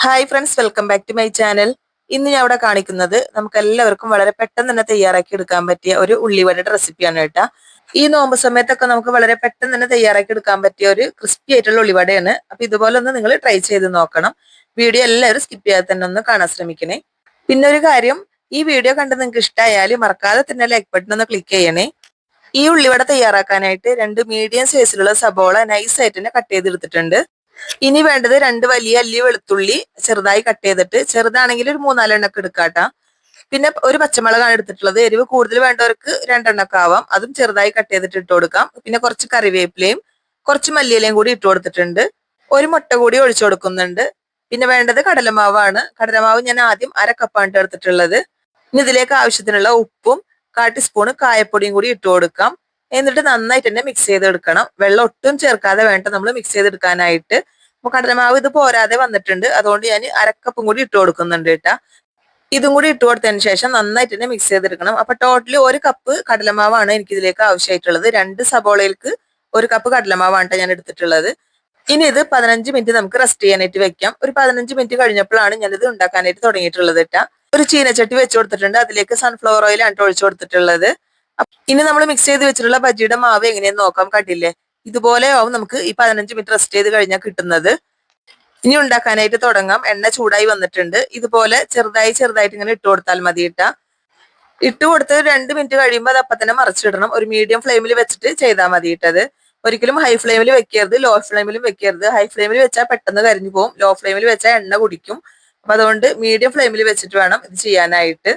Hi friends, welcome back to my channel. ഇന്ന് ഞാൻ ഇവിടെ കാണിക്കുന്നത് നമുക്ക് എല്ലാവർക്കും വളരെ പെട്ടെന്ന് തന്നെ തയ്യാറാക്കി എടുക്കാൻ പറ്റിയ ഒരു ഉള്ളിവടയുടെ റെസിപ്പിയാണ് കേട്ടോ. ഈ നോമ്പ് സമയത്തൊക്കെ നമുക്ക് വളരെ പെട്ടെന്ന് തന്നെ തയ്യാറാക്കി എടുക്കാൻ പറ്റിയ ഒരു ക്രിസ്പി ആയിട്ടുള്ള ഉള്ളിവടയാണ്. അപ്പൊ ഇതുപോലെ ഒന്ന് നിങ്ങൾ ട്രൈ ചെയ്ത് നോക്കണം. വീഡിയോ എല്ലാവരും സ്കിപ്പ് ചെയ്യാതെ തന്നെ ഒന്ന് കാണാൻ ശ്രമിക്കണേ. പിന്നെ ഒരു കാര്യം, ഈ വീഡിയോ കണ്ട് നിങ്ങൾക്ക് ഇഷ്ടമായാൽ മറക്കാതെ തന്നെ ലൈക്ക് ബട്ടൺ ഒന്ന് ക്ലിക്ക് ചെയ്യണേ. ഈ ഉള്ളിവട തയ്യാറാക്കാനായിട്ട് 2 മീഡിയം സൈസിലുള്ള സബോള നൈസായിട്ട് തന്നെ കട്ട് ചെയ്തെടുത്തിട്ടുണ്ട്. ഇനി വേണ്ടത് 2 വലിയ അല്ലി വെളുത്തുള്ളി ചെറുതായി കട്ട് ചെയ്തിട്ട്, ചെറുതാണെങ്കിൽ ഒരു 3-4 എണ്ണൊക്കെ എടുക്കാട്ടാ. പിന്നെ ഒരു പച്ചമുളകാണ് എടുത്തിട്ടുള്ളത്. എരിവ് കൂടുതൽ വേണ്ടവർക്ക് 2 എണ്ണൊക്കെ ആവാം. അതും ചെറുതായി കട്ട് ചെയ്തിട്ട് ഇട്ട് കൊടുക്കാം. പിന്നെ കുറച്ച് കറിവേപ്പിലയും കുറച്ച് മല്ലിയിലയും കൂടി ഇട്ട് കൊടുത്തിട്ടുണ്ട്. ഒരു മുട്ട കൂടി ഒഴിച്ചു കൊടുക്കുന്നുണ്ട്. പിന്നെ വേണ്ടത് കടലമാവാണ്. കടലമാവ് ഞാൻ ആദ്യം 1/2 കപ്പാണ് എടുത്തിട്ടുള്ളത്. ഇനി ഇതിലേക്ക് ആവശ്യത്തിനുള്ള ഉപ്പും 1/4 ടീസ്പൂൺ കായപ്പൊടിയും കൂടി ഇട്ട് കൊടുക്കാം. എന്നിട്ട് നന്നായിട്ട് തന്നെ മിക്സ് ചെയ്തെടുക്കണം. വെള്ളം ഒട്ടും ചേർക്കാതെ വേണ്ട നമ്മൾ മിക്സ് ചെയ്തെടുക്കാനായിട്ട്. അപ്പൊ കടലമാവ് ഇത് പോരാതെ വന്നിട്ടുണ്ട്, അതുകൊണ്ട് ഞാൻ 1/2 കപ്പും കൂടി ഇട്ട് കൊടുക്കുന്നുണ്ട് കേട്ടാ. ഇതും കൂടി ഇട്ട് കൊടുത്തതിന് ശേഷം നന്നായിട്ട് തന്നെ മിക്സ് ചെയ്തെടുക്കണം. അപ്പൊ ടോട്ടലി 1 കപ്പ് കടലമാവാണ് എനിക്ക് ഇതിലേക്ക് ആവശ്യമായിട്ടുള്ളത്. 2 സബോളയിലേക്ക് 1 കപ്പ് കടലമാവാണ് ഞാൻ എടുത്തിട്ടുള്ളത്. ഇനി ഇത് 15 മിനിറ്റ് നമുക്ക് റെസ്റ്റ് ചെയ്യാനായിട്ട് വെക്കാം. ഒരു 15 മിനിറ്റ് കഴിഞ്ഞപ്പോഴാണ് ഞാനിത് ഉണ്ടാക്കാനായിട്ട് തുടങ്ങിയിട്ടുള്ളത് കേട്ടാ. ഒരു ചീനച്ചട്ടി വെച്ച് കൊടുത്തിട്ടുണ്ട്. അതിലേക്ക് സൺഫ്ലവർ ഓയിലാണ് ഒഴിച്ചു കൊടുത്തിട്ടുള്ളത്. ഇനി നമ്മൾ മിക്സ് ചെയ്ത് വെച്ചിട്ടുള്ള ബജിയുടെ മാവ് എങ്ങനെയെന്ന് നോക്കാം. കണ്ടില്ലേ, ഇതുപോലെ ആവും നമുക്ക് ഈ 15 മിനിറ്റ് റെസ്റ്റ് ചെയ്ത് കഴിഞ്ഞാൽ കിട്ടുന്നത്. ഇനി ഉണ്ടാക്കാനായിട്ട് തുടങ്ങാം. എണ്ണ ചൂടായി വന്നിട്ടുണ്ട്. ഇതുപോലെ ചെറുതായിട്ട് ഇങ്ങനെ ഇട്ട് കൊടുത്താൽ മതി കേട്ടാ. ഇട്ട് കൊടുത്ത് 2 മിനിറ്റ് കഴിയുമ്പോൾ അത് അപ്പം തന്നെ മറിച്ചിടണം. ഒരു മീഡിയം ഫ്ലെയിമിൽ വെച്ചിട്ട് ചെയ്താൽ മതി ഇട്ടത്. ഒരിക്കലും ഹൈ ഫ്ലെയിമിൽ വെക്കരുത്, ലോ ഫ്ലെയിമിലും വെക്കരുത്. ഹൈ ഫ്ലെയിമിൽ വെച്ചാൽ പെട്ടെന്ന് കരിഞ്ഞു പോകും, ലോ ഫ്ലെയിമിൽ വെച്ചാൽ എണ്ണ കുടിക്കും. അപ്പൊ അതുകൊണ്ട് മീഡിയം ഫ്ലെയിമിൽ വെച്ചിട്ട് വേണം ഇത് ചെയ്യാനായിട്ട്.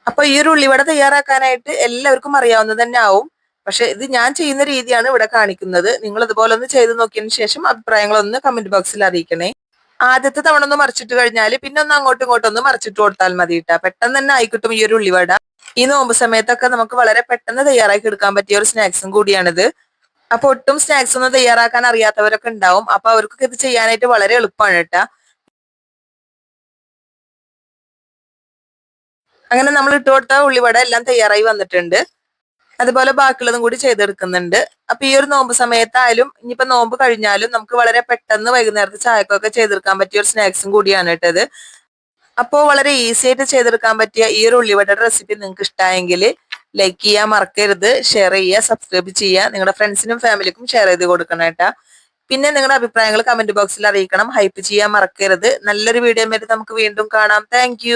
അപ്പൊ ഈ ഒരു ഉള്ളിവട തയ്യാറാക്കാനായിട്ട് എല്ലാവർക്കും അറിയാവുന്നത് തന്നെ ആവും. പക്ഷെ ഇത് ഞാൻ ചെയ്യുന്ന രീതിയാണ് ഇവിടെ കാണിക്കുന്നത്. നിങ്ങൾ ഇതുപോലെ ഒന്ന് ചെയ്ത് നോക്കിയതിന് ശേഷം അഭിപ്രായങ്ങളൊന്ന് കമന്റ് ബോക്സിൽ അറിയിക്കണേ. ആദ്യത്തെ തവണ ഒന്ന് മറിച്ചിട്ട് കഴിഞ്ഞാൽ പിന്നെ ഒന്ന് അങ്ങോട്ടും ഇങ്ങോട്ടും ഒന്ന് മറിച്ചിട്ട് കൊടുത്താൽ മതി കേട്ടാ. പെട്ടെന്ന് തന്നെ ആയിക്കിട്ടും ഈ ഒരു ഉള്ളിവട. ഈ നോമ്പ് സമയത്തൊക്കെ നമുക്ക് വളരെ പെട്ടെന്ന് തയ്യാറാക്കി എടുക്കാൻ പറ്റിയ ഒരു സ്നാക്സും കൂടിയാണിത്. അപ്പൊ ഒട്ടും സ്നാക്സ് ഒന്നും തയ്യാറാക്കാൻ അറിയാത്തവരൊക്കെ ഉണ്ടാവും. അപ്പൊ അവർക്കൊക്കെ ഇത് ചെയ്യാനായിട്ട് വളരെ എളുപ്പമാണ് കേട്ടാ. അങ്ങനെ നമ്മൾ ഇട്ട് കൊടുത്ത ഉള്ളിവട എല്ലാം തയ്യാറായി വന്നിട്ടുണ്ട്. അതുപോലെ ബാക്കിയുള്ളതും കൂടി ചെയ്തെടുക്കുന്നുണ്ട്. അപ്പൊ ഈ ഒരു നോമ്പ് സമയത്തായാലും ഇനിയിപ്പോ നോമ്പ് കഴിഞ്ഞാലും നമുക്ക് വളരെ പെട്ടെന്ന് വൈകുന്നേരത്തെ ചായക്കൊക്കെ ചെയ്തെടുക്കാൻ പറ്റിയ ഒരു സ്നാക്സും കൂടിയാണ് കേട്ടത്. അപ്പോൾ വളരെ ഈസി ആയിട്ട് ചെയ്തെടുക്കാൻ പറ്റിയ ഈ ഒരു ഉള്ളിവടയുടെ റെസിപ്പി നിങ്ങൾക്ക് ഇഷ്ടമായെങ്കിൽ ലൈക്ക് ചെയ്യാൻ മറക്കരുത്, ഷെയർ ചെയ്യുക, സബ്സ്ക്രൈബ് ചെയ്യുക, നിങ്ങളുടെ ഫ്രണ്ട്സിനും ഫാമിലിക്കും ഷെയർ ചെയ്ത് കൊടുക്കണം കേട്ടാ. പിന്നെ നിങ്ങളുടെ അഭിപ്രായങ്ങൾ കമന്റ് ബോക്സിൽ അറിയിക്കണം. ഹൈപ്പ് ചെയ്യാൻ മറക്കരുത്. നല്ലൊരു വീഡിയോ ആയിട്ട് നമുക്ക് വീണ്ടും കാണാം. താങ്ക്